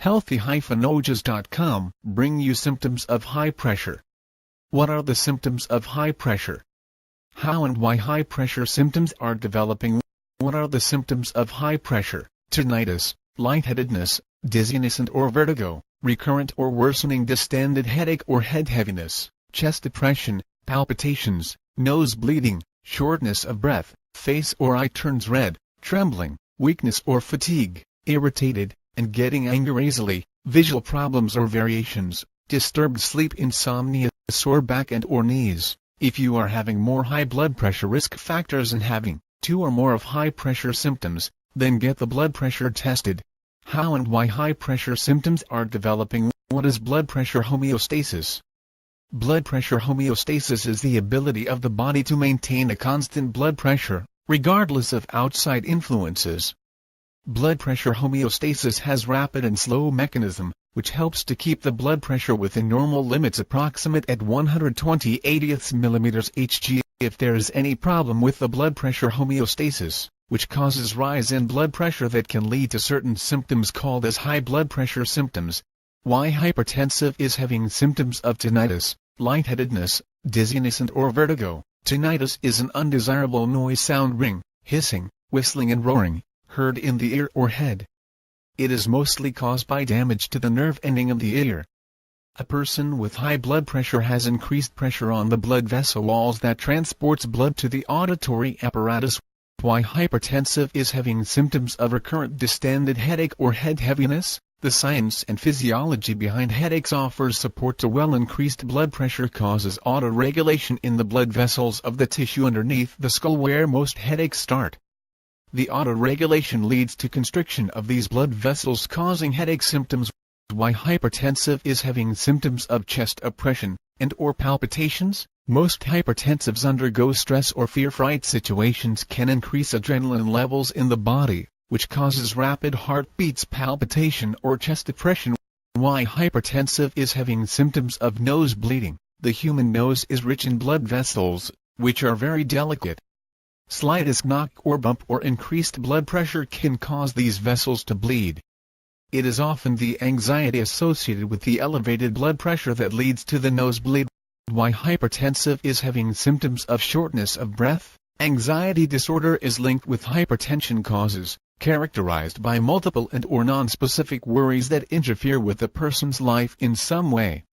Healthy-OJs.com bring you symptoms of high pressure. What are the symptoms of high pressure? How and why high pressure symptoms are developing? What are the symptoms of high pressure? Tinnitus, lightheadedness, dizziness and/or vertigo, recurrent or worsening distended headache or head heaviness, chest depression, palpitations, nose bleeding, shortness of breath, face or eye turns red, trembling, weakness or fatigue, irritated, and getting angry easily, visual problems or variations, disturbed sleep, insomnia, sore back and or knees. If you are having more high blood pressure risk factors and having 2 or more of high pressure symptoms, then get the blood pressure tested. How and why high pressure symptoms are developing? What is blood pressure homeostasis? Blood pressure homeostasis is the ability of the body to maintain a constant blood pressure, regardless of outside influences. Blood pressure homeostasis has rapid and slow mechanism, which helps to keep the blood pressure within normal limits approximate at 120/80 mm Hg. If there is any problem with the blood pressure homeostasis, which causes rise in blood pressure that can lead to certain symptoms called as high blood pressure symptoms. Why hypertensive is having symptoms of tinnitus, lightheadedness, dizziness and or vertigo. Tinnitus is an undesirable noise sound ring, hissing, whistling and roaring, heard in the ear or head. It is mostly caused by damage to the nerve ending of the ear. A person with high blood pressure has increased pressure on the blood vessel walls that transports blood to the auditory apparatus. Why hypertensive is having symptoms of recurrent distended headache or head heaviness. The science and physiology behind headaches offers support to increased blood pressure causes autoregulation in the blood vessels of the tissue underneath the skull where most headaches start. The autoregulation leads to constriction of these blood vessels causing headache symptoms. Why hypertensive is having symptoms of chest oppression and or palpitations. Most hypertensives undergo stress or fear-fright situations can increase adrenaline levels in the body, which causes rapid heartbeats, palpitation or chest depression. Why hypertensive is having symptoms of nose bleeding. The human nose is rich in blood vessels, which are very delicate. Slightest knock or bump or increased blood pressure can cause these vessels to bleed. It is often the anxiety associated with the elevated blood pressure that leads to the nosebleed. Why hypertensive is having symptoms of shortness of breath. Anxiety disorder is linked with hypertension causes, characterized by multiple and or non-specific worries that interfere with a person's life in some way.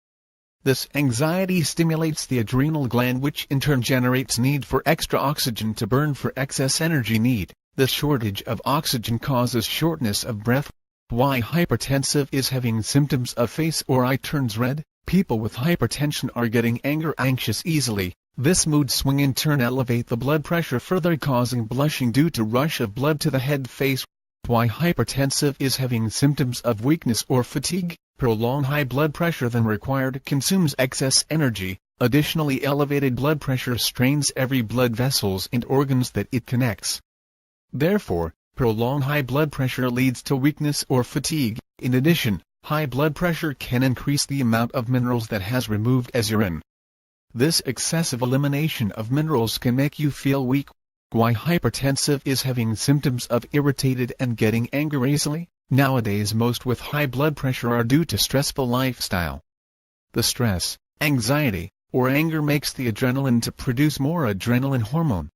This anxiety stimulates the adrenal gland, which in turn generates need for extra oxygen to burn for excess energy need. The shortage of oxygen causes shortness of breath. Why hypertensive is having symptoms of face or eye turns red. People with hypertension are getting anxious easily. This mood swing in turn elevate the blood pressure further, causing blushing due to rush of blood to the head face. Why hypertensive is having symptoms of weakness or fatigue. Prolonged high blood pressure than required consumes excess energy. Additionally, elevated blood pressure strains every blood vessels and organs that it connects. Therefore, prolonged high blood pressure leads to weakness or fatigue. In addition, high blood pressure can increase the amount of minerals that has removed as urine. This excessive elimination of minerals can make you feel weak. Why hypertensive is having symptoms of irritated and getting angry easily. Nowadays most with high blood pressure are due to stressful lifestyle. The stress, anxiety, or anger makes the adrenaline to produce more adrenaline hormone.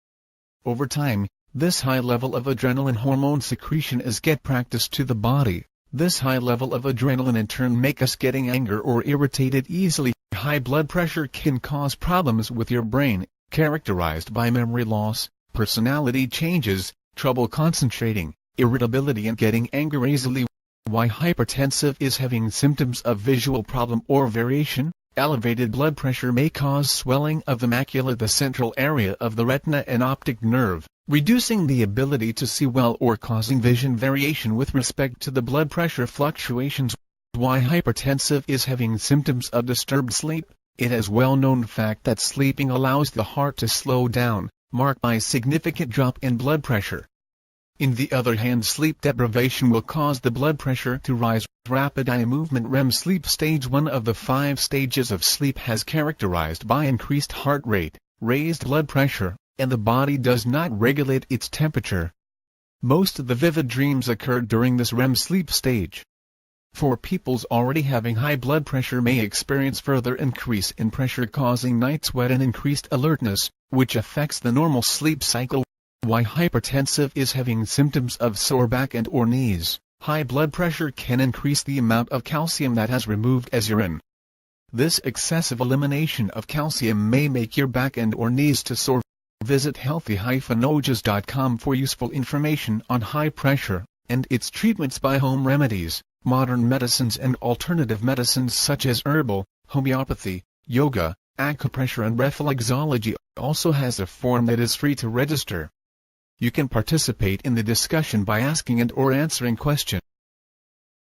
Over time, this high level of adrenaline hormone secretion is get practice to the body. This high level of adrenaline in turn make us getting angry or irritated easily. High blood pressure can cause problems with your brain, characterized by memory loss, personality changes, trouble concentrating, irritability and getting angry easily. Why hypertensive is having symptoms of visual problem or variation. Elevated blood pressure may cause swelling of the macula, the central area of the retina and optic nerve, reducing the ability to see well or causing vision variation with respect to the blood pressure fluctuations. Why hypertensive is having symptoms of disturbed sleep. It is well-known fact that sleeping allows the heart to slow down, marked by a significant drop in blood pressure. In the other hand, sleep deprivation will cause the blood pressure to rise. Rapid eye movement REM sleep. Stage 1 of the 5 stages of sleep has characterized by increased heart rate, raised blood pressure, and the body does not regulate its temperature. Most of the vivid dreams occur during this REM sleep stage. For peoples already having high blood pressure may experience further increase in pressure causing night sweat and increased alertness, which affects the normal sleep cycle. Why hypertensive is having symptoms of sore back and or knees. High blood pressure can increase the amount of calcium that has removed as urine. This excessive elimination of calcium may make your back and or knees to sore. Visit healthy-ojas.com for useful information on high pressure and its treatments by home remedies, modern medicines and alternative medicines such as herbal, homeopathy, yoga, acupressure and reflexology. Also has a form that is free to register. You can participate in the discussion by asking and or answering questions.